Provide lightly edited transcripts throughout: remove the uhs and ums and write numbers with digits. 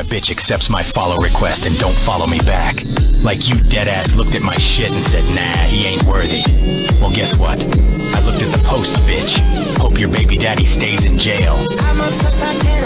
A bitch accepts my follow request and don't follow me back. Like you deadass looked at my shit and said, nah, he ain't worthy. Well, guess what? I looked at the post, bitch. Hope your baby daddy stays in jail. I'm obsessed, I can't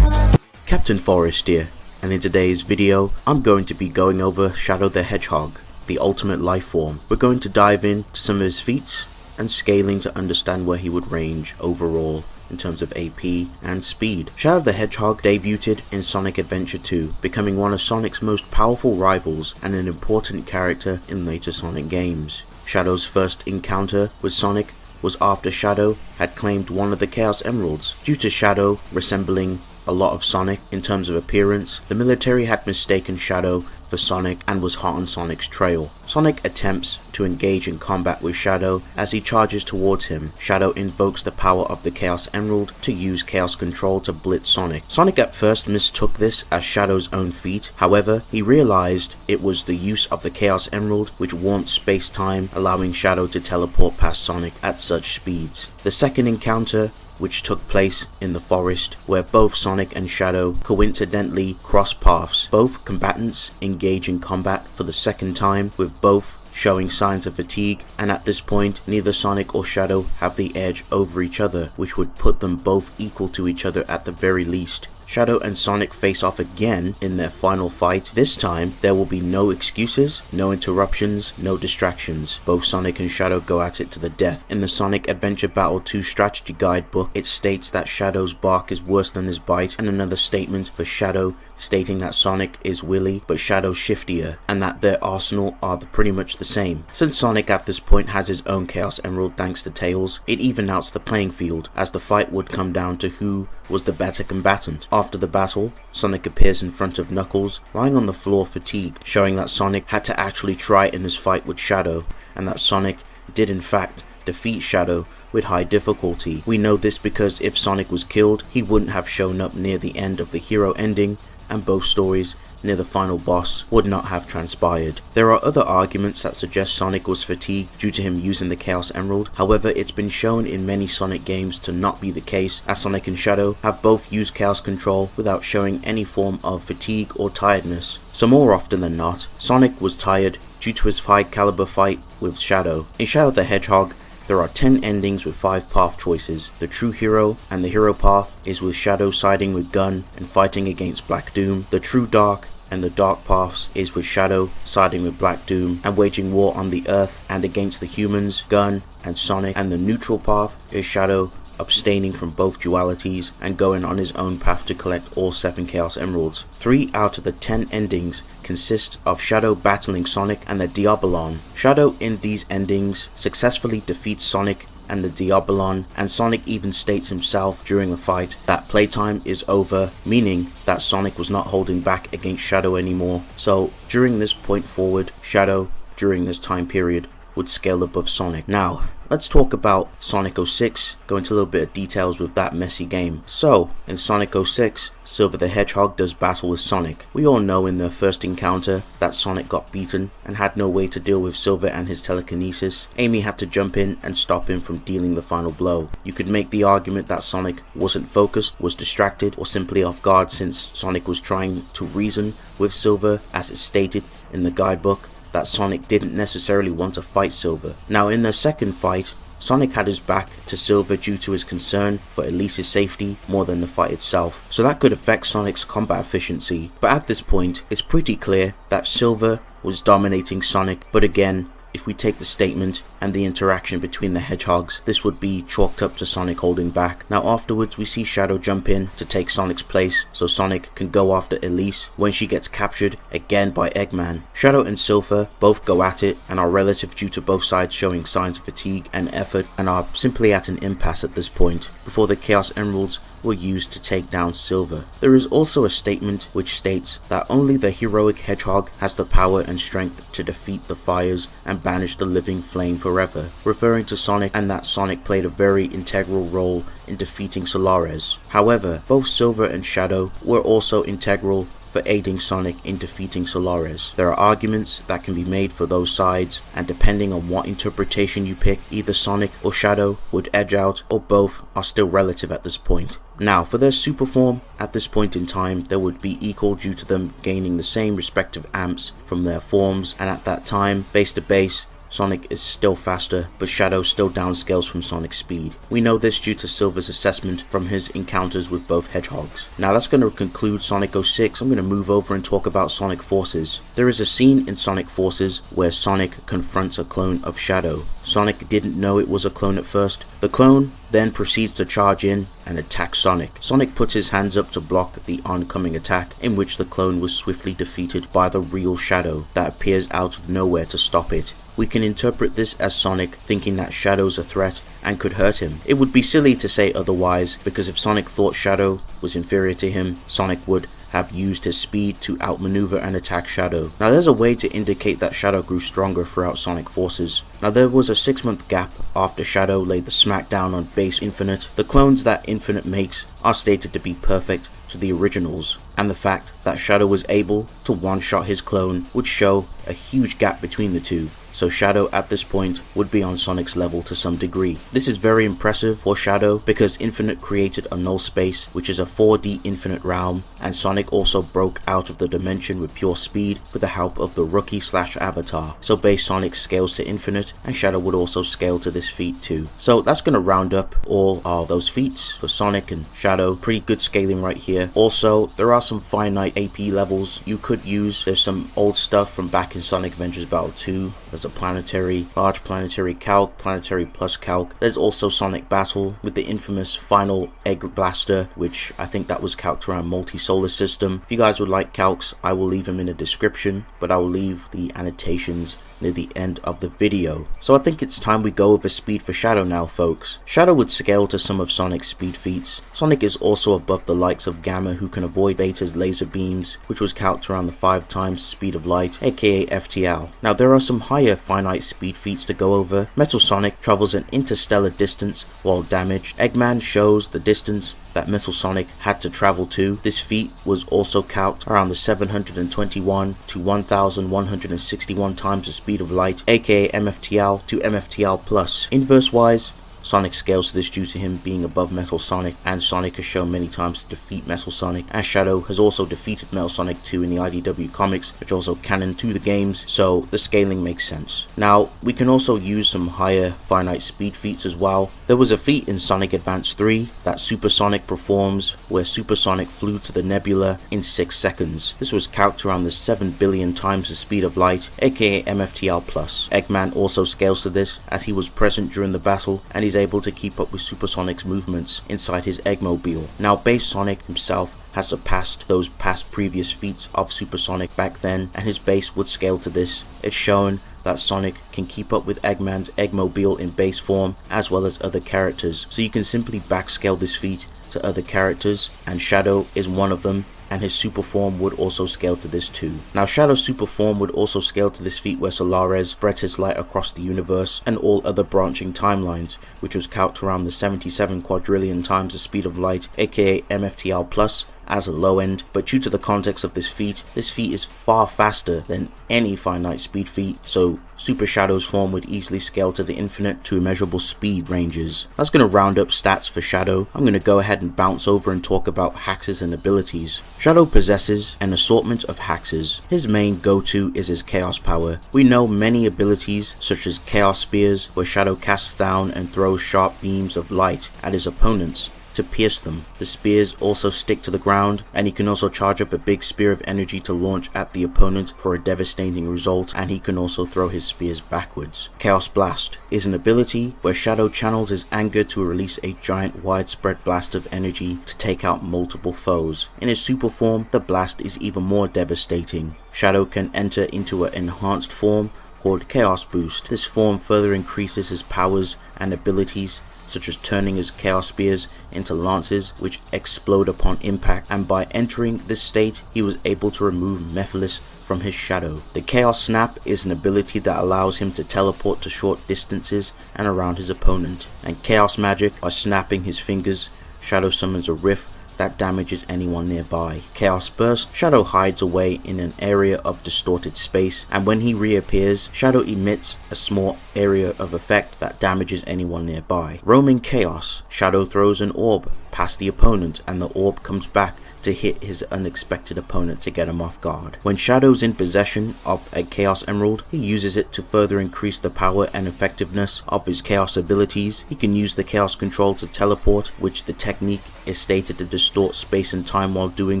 let go. Captain Forrest here, and in today's video, I'm going to be going over Shadow the Hedgehog, the ultimate life form. We're going to dive into some of his feats and scaling to understand where he would range overall in terms of AP and speed. Shadow the Hedgehog debuted in Sonic Adventure 2, becoming one of Sonic's most powerful rivals and an important character in later Sonic games. Shadow's first encounter with Sonic was after Shadow had claimed one of the Chaos Emeralds. Due to Shadow resembling a lot of Sonic in terms of appearance, the military had mistaken Shadow for Sonic and was hot on Sonic's trail. Sonic attempts to engage in combat with Shadow. As he charges towards him, Shadow invokes the power of the Chaos Emerald to use Chaos Control to blitz Sonic. Sonic at first mistook this as Shadow's own feat, however, he realized it was the use of the Chaos Emerald which warped space-time, allowing Shadow to teleport past Sonic at such speeds. The second encounter, which took place in the forest, where both Sonic and Shadow coincidentally cross paths. Both combatants engage in combat for the second time, with both showing signs of fatigue, and at this point neither Sonic or Shadow have the edge over each other, which would put them both equal to each other at the very least. Shadow and Sonic face off again in their final fight. This time, there will be no excuses, no interruptions, no distractions. Both Sonic and Shadow go at it to the death. In the Sonic Adventure Battle 2 strategy guidebook, it states that Shadow's bark is worse than his bite, and another statement for Shadow stating that Sonic is wily but Shadow's shiftier, and that their arsenal are pretty much the same. Since Sonic at this point has his own Chaos Emerald thanks to Tails, it even outs the playing field, as the fight would come down to who was the better combatant. After the battle, Sonic appears in front of Knuckles, lying on the floor fatigued, showing that Sonic had to actually try in his fight with Shadow, and that Sonic did in fact defeat Shadow with high difficulty. We know this because if Sonic was killed, he wouldn't have shown up near the end of the hero ending, and both stories near the final boss would not have transpired. There are other arguments that suggest Sonic was fatigued due to him using the Chaos Emerald. However, it's been shown in many Sonic games to not be the case, as Sonic and Shadow have both used Chaos Control without showing any form of fatigue or tiredness. So more often than not, Sonic was tired due to his high caliber fight with Shadow. In Shadow the Hedgehog, there are 10 endings with 5 path choices. The true hero and the hero path is with Shadow siding with Gun and fighting against Black Doom. The true dark and the dark paths is with Shadow siding with Black Doom and waging war on the Earth and against the humans, Gun and Sonic. And the neutral path is Shadow abstaining from both dualities and going on his own path to collect all 7 Chaos Emeralds. 3 out of the 10 endings consist of Shadow battling Sonic and the Diabolon. Shadow in these endings successfully defeats Sonic and the Diabolon, and Sonic even states himself during the fight that playtime is over, meaning that Sonic was not holding back against Shadow anymore. So during this point forward, Shadow during this time period would scale above Sonic. Now, let's talk about Sonic 06, go into a little bit of details with that messy game. So, in Sonic 06, Silver the Hedgehog does battle with Sonic. We all know in their first encounter that Sonic got beaten and had no way to deal with Silver and his telekinesis. Amy had to jump in and stop him from dealing the final blow. You could make the argument that Sonic wasn't focused, was distracted, or simply off guard, since Sonic was trying to reason with Silver, as it's stated in the guidebook that Sonic didn't necessarily want to fight Silver. Now in their second fight, Sonic had his back to Silver due to his concern for Elise's safety more than the fight itself, so that could affect Sonic's combat efficiency. But at this point, it's pretty clear that Silver was dominating Sonic, but again, if we take the statement and the interaction between the hedgehogs, this would be chalked up to Sonic holding back. Now afterwards, we see Shadow jump in to take Sonic's place so Sonic can go after Elise when she gets captured again by Eggman. Shadow and Silver both go at it and are relative due to both sides showing signs of fatigue and effort, and are simply at an impasse at this point before the Chaos Emeralds were used to take down Silver. There is also a statement which states that only the heroic hedgehog has the power and strength to defeat the fires and banish the living flame forever, referring to Sonic, and that Sonic played a very integral role in defeating Solaris. However, both Silver and Shadow were also integral for aiding Sonic in defeating Solaris. There are arguments that can be made for those sides, and depending on what interpretation you pick, either Sonic or Shadow would edge out, or both are still relative at this point. Now for their super form, at this point in time they would be equal due to them gaining the same respective amps from their forms, and at that time, base to base, Sonic is still faster, but Shadow still downscales from Sonic's speed. We know this due to Silver's assessment from his encounters with both Hedgehogs. Now that's going to conclude Sonic 06. I'm going to move over and talk about Sonic Forces. There is a scene in Sonic Forces where Sonic confronts a clone of Shadow. Sonic didn't know it was a clone at first. The clone then proceeds to charge in and attack Sonic. Sonic puts his hands up to block the oncoming attack, in which the clone was swiftly defeated by the real Shadow that appears out of nowhere to stop it. We can interpret this as Sonic thinking that Shadow's a threat and could hurt him. It would be silly to say otherwise, because if Sonic thought Shadow was inferior to him, Sonic would have used his speed to outmaneuver and attack Shadow. Now there's a way to indicate that Shadow grew stronger throughout Sonic Forces. Now there was a 6-month gap after Shadow laid the smackdown on base Infinite. The clones that Infinite makes are stated to be perfect to the originals, and the fact that Shadow was able to one-shot his clone would show a huge gap between the two. So Shadow at this point would be on Sonic's level to some degree. This is very impressive for Shadow because Infinite created a null space, which is a 4D infinite realm, and Sonic also broke out of the dimension with pure speed with the help of the rookie/avatar. So base Sonic scales to Infinite, and Shadow would also scale to this feat too. So that's going to round up all of those feats for Sonic and Shadow. Pretty good scaling right here. Also, there are some finite AP levels you could use. There's some old stuff from back in Sonic Adventures Battle 2. There's a planetary, large planetary calc, planetary plus calc. There's also Sonic Battle with the infamous final egg blaster, which I think that was calced around multi-solar system. If you guys would like calcs, I will leave them in the description, but I will leave the annotations near the end of the video. So I think it's time we go over speed for Shadow now, folks. Shadow would scale to some of Sonic's speed feats. Sonic is also above the likes of Gamma, who can avoid Beta's laser beams, which was calced around the 5 times speed of light, aka FTL. Now there are some higher finite speed feats to go over. Metal Sonic travels an interstellar distance while damaged. Eggman shows the distance that Metal Sonic had to travel to. This feat was also calced around the 721 to 1161 times the speed of light, aka MFTL to MFTL plus. Inverse wise, Sonic scales to this due to him being above Metal Sonic, and Sonic has shown many times to defeat Metal Sonic, as Shadow has also defeated Metal Sonic 2 in the IDW comics, which also canon to the games, so the scaling makes sense. Now, we can also use some higher finite speed feats as well. There was a feat in Sonic Advance 3 that Super Sonic performs, where Super Sonic flew to the nebula in 6 seconds. This was calced around the 7 billion times the speed of light, aka MFTL plus. Eggman also scales to this, as he was present during the battle, and he's able to keep up with Super Sonic's movements inside his Eggmobile. Now base Sonic himself has surpassed those past previous feats of Super Sonic back then, and his base would scale to this. It's shown that Sonic can keep up with Eggman's Eggmobile in base form as well as other characters, so you can simply backscale this feat to other characters, and Shadow is one of them, and his super form would also scale to this too. Now Shadow's super form would also scale to this feat where Solaris spreads his light across the universe and all other branching timelines, which was calced around the 77 quadrillion times the speed of light, aka MFTL plus, as a low end, but due to the context of this feat is far faster than any finite speed feat, so Super Shadow's form would easily scale to the infinite to immeasurable speed ranges. That's going to round up stats for Shadow. I'm going to go ahead and bounce over and talk about hexes and abilities. Shadow possesses an assortment of hexes. His main go-to is his chaos power. We know many abilities such as chaos spears, where Shadow casts down and throws sharp beams of light at his opponents to pierce them. The spears also stick to the ground, and he can also charge up a big spear of energy to launch at the opponent for a devastating result, and he can also throw his spears backwards. Chaos Blast is an ability where Shadow channels his anger to release a giant widespread blast of energy to take out multiple foes. In his super form, the blast is even more devastating. Shadow can enter into an enhanced form called Chaos Boost. This form further increases his powers and abilities, such as turning his chaos spears into lances which explode upon impact, and by entering this state he was able to remove Mephiles from his shadow. The Chaos Snap is an ability that allows him to teleport to short distances and around his opponent, and Chaos Magic, by snapping his fingers, Shadow summons a rift that damages anyone nearby. Chaos Burst, Shadow hides away in an area of distorted space, and when he reappears, Shadow emits a small area of effect that damages anyone nearby. Roaming Chaos, Shadow throws an orb past the opponent and the orb comes back to hit his unexpected opponent to get him off guard. When Shadow's in possession of a Chaos Emerald, he uses it to further increase the power and effectiveness of his Chaos abilities. He can use the Chaos Control to teleport, which the technique is stated to distort space and time while doing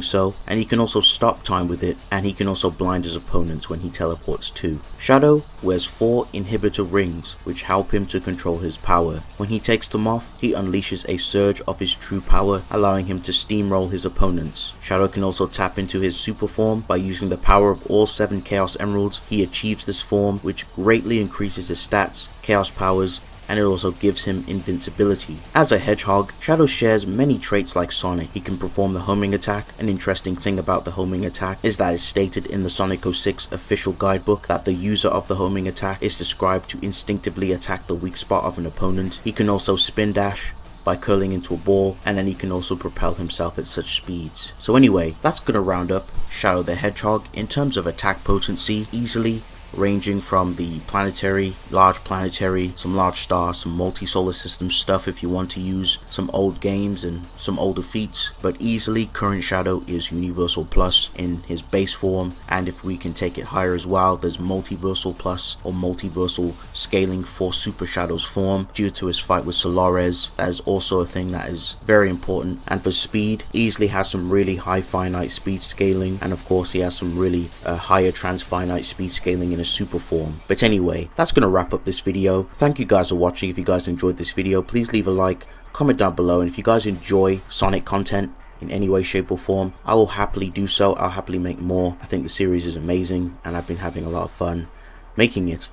so, and he can also stop time with it, and he can also blind his opponents when he teleports too. Shadow wears 4 inhibitor rings, which help him to control his power. When he takes them off, he unleashes a surge of his true power, allowing him to steamroll his opponents. Shadow can also tap into his super form by using the power of all 7 Chaos Emeralds. He achieves this form, which greatly increases his stats, Chaos powers, and it also gives him invincibility. As a Hedgehog, Shadow shares many traits like Sonic. He can perform the homing attack. An interesting thing about the homing attack is that it's stated in the Sonic 06 official guidebook that the user of the homing attack is described to instinctively attack the weak spot of an opponent. He can also spin dash by curling into a ball, and then he can also propel himself at such speeds. So anyway, that's gonna round up Shadow the Hedgehog in terms of attack potency, easily ranging from the planetary, large planetary, some large stars, some multi-solar system stuff if you want to use some old games and some older feats, but easily current Shadow is Universal Plus in his base form, and if we can take it higher as well, there's Multiversal Plus or Multiversal Scaling for Super Shadow's form due to his fight with Solares. That is also a thing that is very important. And for speed, easily has some really high finite speed scaling, and of course he has some really higher transfinite speed scaling in super form. But anyway, that's gonna wrap up this video. Thank you guys for watching. If you guys enjoyed this video, please leave a like, comment down below, and if you guys enjoy Sonic content in any way, shape or form, I will happily do so. I'll happily make more. I think the series is amazing and I've been having a lot of fun making it.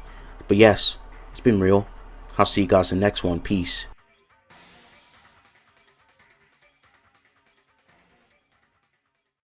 But yes, it's been real. I'll see you guys in the next one. Peace.